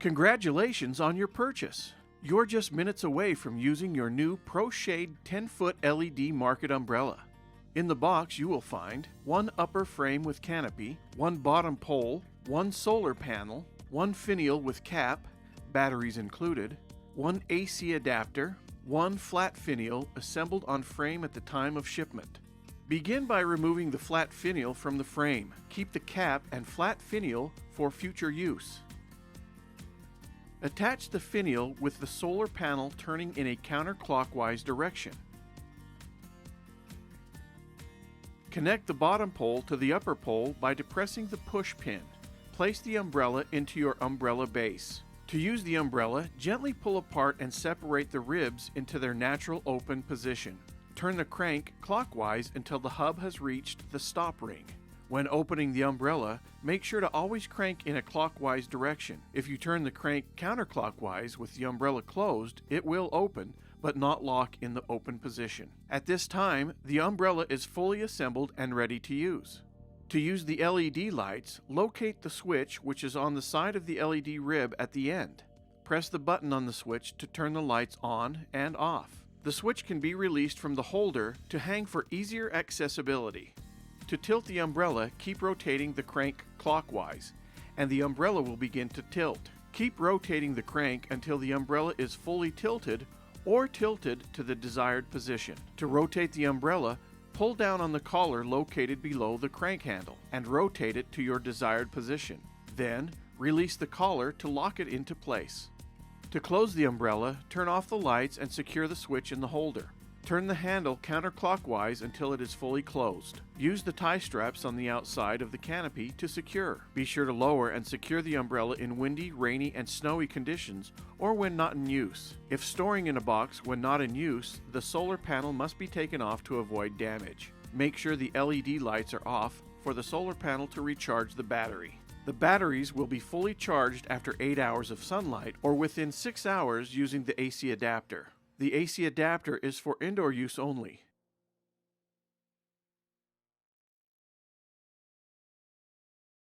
Congratulations on your purchase! You're just minutes away from using your new Proshade 10-foot LED market umbrella. In the box you will find one upper frame with canopy, one bottom pole, one solar panel, one finial with cap, batteries included, one AC adapter, one flat finial assembled on frame at the time of shipment. Begin by removing the flat finial from the frame. Keep the cap and flat finial for future use. Attach the finial with the solar panel turning in a counterclockwise direction. Connect the bottom pole to the upper pole by depressing the push pin. Place the umbrella into your umbrella base. To use the umbrella, gently pull apart and separate the ribs into their natural open position. Turn the crank clockwise until the hub has reached the stop ring. When opening the umbrella, make sure to always crank in a clockwise direction. If you turn the crank counterclockwise with the umbrella closed, it will open, but not lock in the open position. At this time, the umbrella is fully assembled and ready to use. To use the LED lights, locate the switch which is on the side of the LED rib at the end. Press the button on the switch to turn the lights on and off. The switch can be released from the holder to hang for easier accessibility. To tilt the umbrella, keep rotating the crank clockwise, and the umbrella will begin to tilt. Keep rotating the crank until the umbrella is fully tilted or tilted to the desired position. To rotate the umbrella, pull down on the collar located below the crank handle and rotate it to your desired position. Then, release the collar to lock it into place. To close the umbrella, turn off the lights and secure the switch in the holder. Turn the handle counterclockwise until it is fully closed. Use the tie straps on the outside of the canopy to secure. Be sure to lower and secure the umbrella in windy, rainy, and snowy conditions or when not in use. If storing in a box when not in use, the solar panel must be taken off to avoid damage. Make sure the LED lights are off for the solar panel to recharge the battery. The batteries will be fully charged after 8 hours of sunlight or within 6 hours using the AC adapter. The AC adapter is for indoor use only.